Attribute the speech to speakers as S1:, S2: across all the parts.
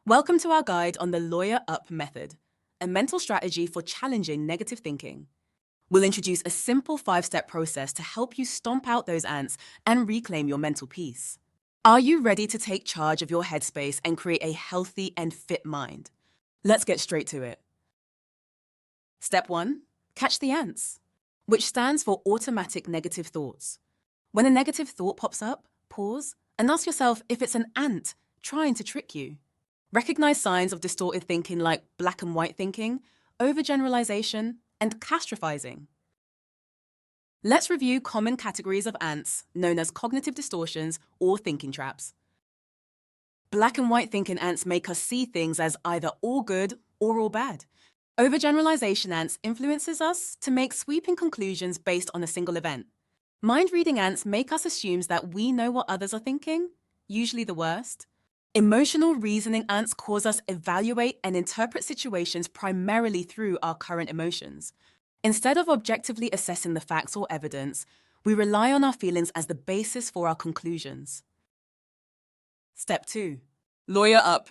S1: Welcome to our guide on the Lawyer Up method, a mental strategy for challenging negative thinking. We'll introduce a simple 5-step process to help you stomp out those ants and reclaim your mental peace. Are you ready to take charge of your headspace and create a healthy and fit mind? Let's get straight to it. Step 1. Catch the ants, which stands for automatic negative thoughts. When a negative thought pops up, pause and ask yourself if it's an ant trying to trick you. Recognize signs of distorted thinking like black and white thinking, overgeneralization, and catastrophizing. Let's review common categories of ants known as cognitive distortions or thinking traps. Black and white thinking ants make us see things as either all good or all bad. Overgeneralization ants influences us to make sweeping conclusions based on a single event. Mind-reading ants make us assume that we know what others are thinking, usually the worst. Emotional reasoning ants cause us evaluate and interpret situations primarily through our current emotions. Instead of objectively assessing the facts or evidence, we rely on our feelings as the basis for our conclusions. Step 2. Lawyer up.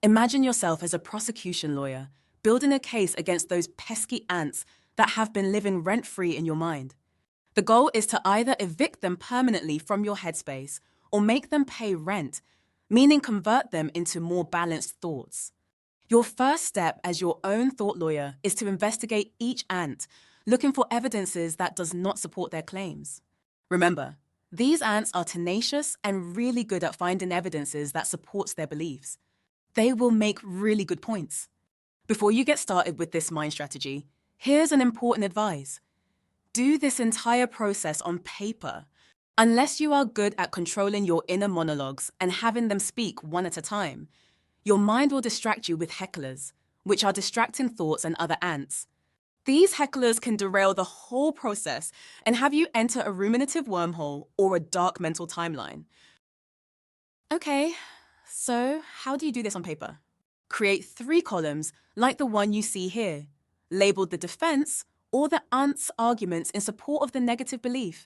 S1: Imagine yourself as a prosecution lawyer, building a case against those pesky ants that have been living rent-free in your mind. The goal is to either evict them permanently from your headspace or make them pay rent, meaning convert them into more balanced thoughts. Your first step as your own thought lawyer is to investigate each ant, looking for evidences that does not support their claims. Remember, these ants are tenacious and really good at finding evidences that supports their beliefs. They will make really good points. Before you get started with this mind strategy, here's an important advice. Do this entire process on paper. Unless you are good at controlling your inner monologues and having them speak one at a time, your mind will distract you with hecklers, which are distracting thoughts and other ants. These hecklers can derail the whole process and have you enter a ruminative wormhole or a dark mental timeline. Okay, so how do you do this on paper? Create 3 columns like the one you see here, labeled the defense or the ant's arguments in support of the negative belief,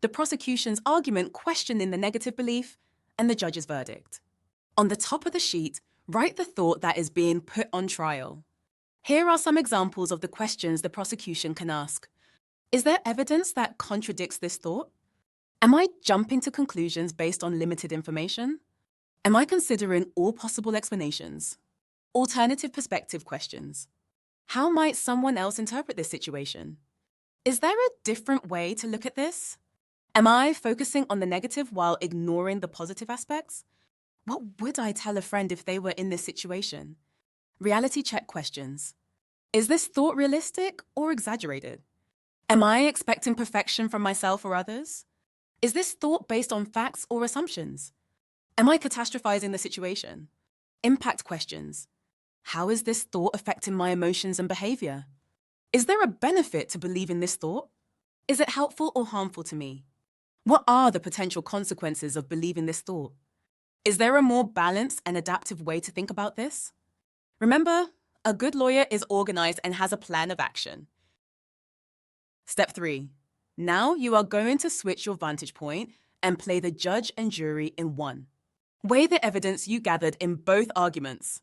S1: the prosecution's argument questioning the negative belief, and the judge's verdict. On the top of the sheet, write the thought that is being put on trial. Here are some examples of the questions the prosecution can ask. Is there evidence that contradicts this thought? Am I jumping to conclusions based on limited information? Am I considering all possible explanations? Alternative perspective questions. How might someone else interpret this situation? Is there a different way to look at this? Am I focusing on the negative while ignoring the positive aspects? What would I tell a friend if they were in this situation? Reality check questions. Is this thought realistic or exaggerated? Am I expecting perfection from myself or others? Is this thought based on facts or assumptions? Am I catastrophizing the situation? Impact questions. How is this thought affecting my emotions and behavior? Is there a benefit to believing this thought? Is it helpful or harmful to me? What are the potential consequences of believing this thought? Is there a more balanced and adaptive way to think about this? Remember, a good lawyer is organized and has a plan of action. Step 3. Now you are going to switch your vantage point and play the judge and jury in one. Weigh the evidence you gathered in both arguments.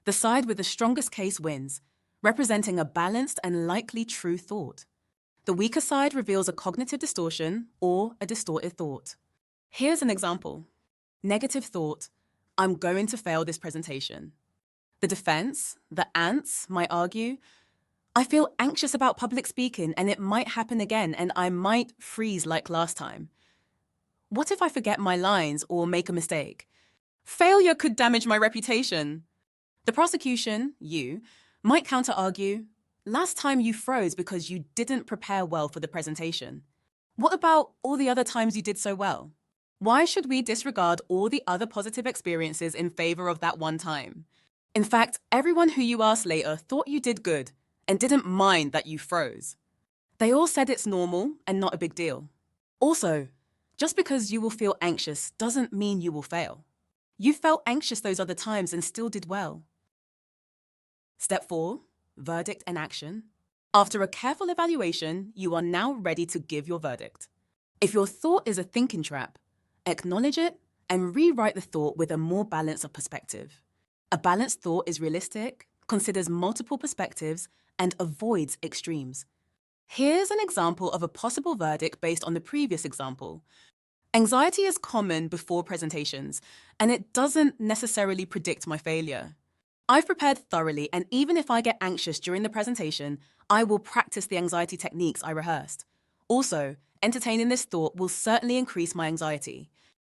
S1: The side with the strongest case wins, representing a balanced and likely true thought. The weaker side reveals a cognitive distortion or a distorted thought. Here's an example. Negative thought, I'm going to fail this presentation. The defense, the ants, might argue, I feel anxious about public speaking and it might happen again and I might freeze like last time. What if I forget my lines or make a mistake? Failure could damage my reputation. The prosecution, you, might counter-argue, last time you froze because you didn't prepare well for the presentation. What about all the other times you did so well? Why should we disregard all the other positive experiences in favor of that one time? In fact, everyone who you asked later thought you did good and didn't mind that you froze. They all said it's normal and not a big deal. Also, just because you will feel anxious doesn't mean you will fail. You felt anxious those other times and still did well. Step 4. Verdict and action. After a careful evaluation, you are now ready to give your verdict. If your thought is a thinking trap, acknowledge it and rewrite the thought with a more balance of perspective. A balanced thought is realistic, considers multiple perspectives, and avoids extremes. Here's an example of a possible verdict based on the previous example. Anxiety is common before presentations, and it doesn't necessarily predict my failure. I've prepared thoroughly, and even if I get anxious during the presentation, I will practice the anxiety techniques I rehearsed. Also, entertaining this thought will certainly increase my anxiety.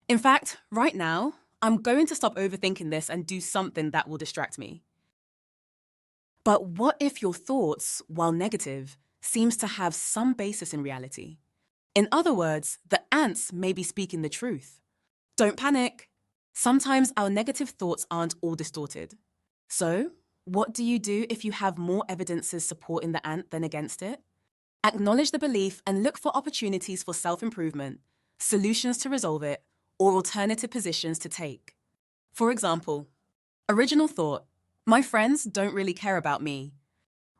S1: In fact, right now, I'm going to stop overthinking this and do something that will distract me. But what if your thoughts, while negative, seems to have some basis in reality? In other words, the ants may be speaking the truth. Don't panic. Sometimes our negative thoughts aren't all distorted. So, what do you do if you have more evidences supporting the ant than against it? Acknowledge the belief and look for opportunities for self-improvement, solutions to resolve it, or alternative positions to take. For example, original thought, my friends don't really care about me.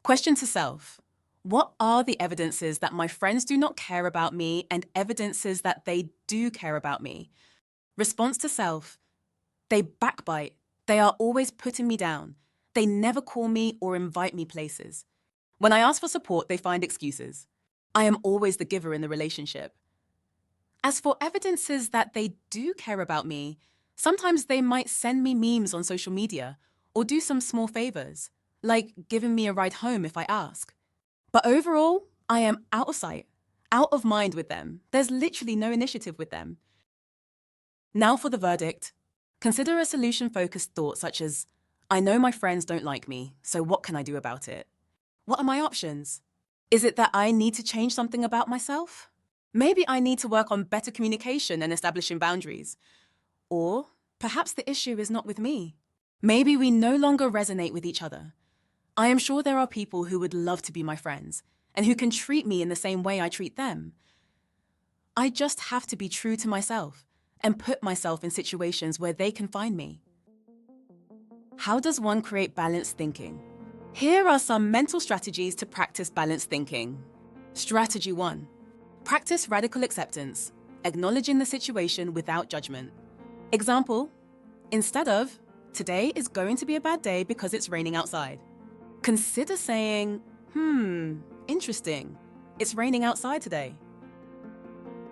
S1: Question to self, what are the evidences that my friends do not care about me and evidences that they do care about me? Response to self, they backbite. They are always putting me down. They never call me or invite me places. When I ask for support, they find excuses. I am always the giver in the relationship. As for evidences that they do care about me, sometimes they might send me memes on social media or do some small favors, like giving me a ride home if I ask. But overall, I am out of sight, out of mind with them. There's literally no initiative with them. Now for the verdict. Consider a solution-focused thought such as, I know my friends don't like me, so what can I do about it? What are my options? Is it that I need to change something about myself? Maybe I need to work on better communication and establishing boundaries. Or perhaps the issue is not with me. Maybe we no longer resonate with each other. I am sure there are people who would love to be my friends and who can treat me in the same way I treat them. I just have to be true to myself and put myself in situations where they can find me. How does one create balanced thinking? Here are some mental strategies to practice balanced thinking. Strategy 1. Practice radical acceptance, acknowledging the situation without judgment. Example, instead of, today is going to be a bad day because it's raining outside. Consider saying, interesting. It's raining outside today.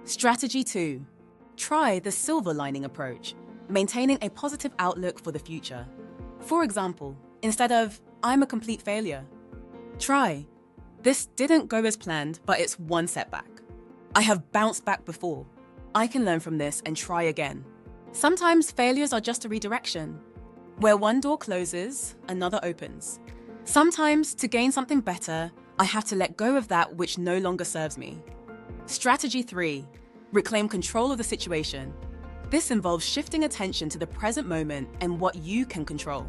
S1: Strategy 2. Try the silver lining approach, maintaining a positive outlook for the future. For example, instead of, I'm a complete failure, try, this didn't go as planned, but it's one setback. I have bounced back before. I can learn from this and try again. Sometimes failures are just a redirection. Where one door closes, another opens. Sometimes, to gain something better, I have to let go of that which no longer serves me. Strategy 3. Reclaim control of the situation. This involves shifting attention to the present moment and what you can control.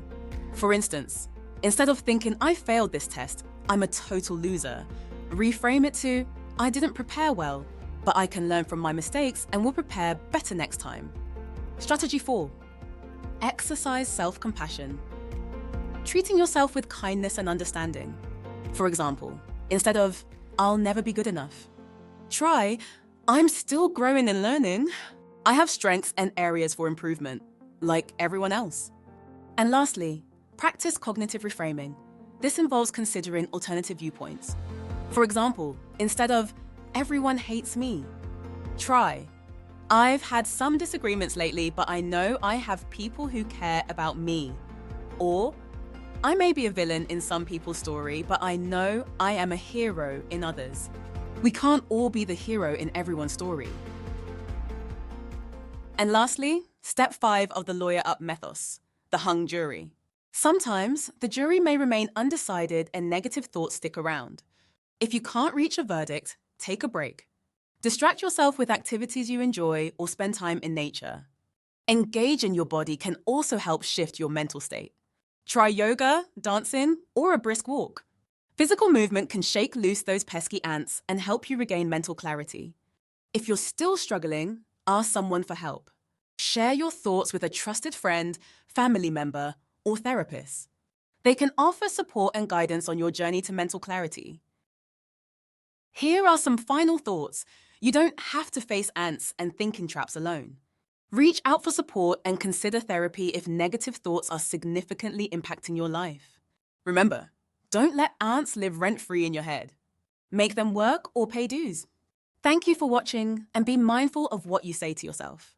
S1: For instance, instead of thinking, I failed this test, I'm a total loser, reframe it to, I didn't prepare well, but I can learn from my mistakes and will prepare better next time. Strategy 4. Exercise self-compassion. Treating yourself with kindness and understanding. For example, instead of, I'll never be good enough, try, I'm still growing and learning. I have strengths and areas for improvement, like everyone else. And lastly, practice cognitive reframing. This involves considering alternative viewpoints. For example, instead of, everyone hates me, try, I've had some disagreements lately, but I know I have people who care about me. Or, I may be a villain in some people's story, but I know I am a hero in others. We can't all be the hero in everyone's story. And lastly, step 5 of the Lawyer Up Mythos, the hung jury. Sometimes, the jury may remain undecided and negative thoughts stick around. If you can't reach a verdict, take a break. Distract yourself with activities you enjoy or spend time in nature. Engage in your body can also help shift your mental state. Try yoga, dancing, or a brisk walk. Physical movement can shake loose those pesky ants and help you regain mental clarity. If you're still struggling, ask someone for help. Share your thoughts with a trusted friend, family member, or therapist. They can offer support and guidance on your journey to mental clarity. Here are some final thoughts. You don't have to face ants and thinking traps alone. Reach out for support and consider therapy if negative thoughts are significantly impacting your life. Remember, don't let ants live rent-free in your head. Make them work or pay dues. Thank you for watching, and be mindful of what you say to yourself.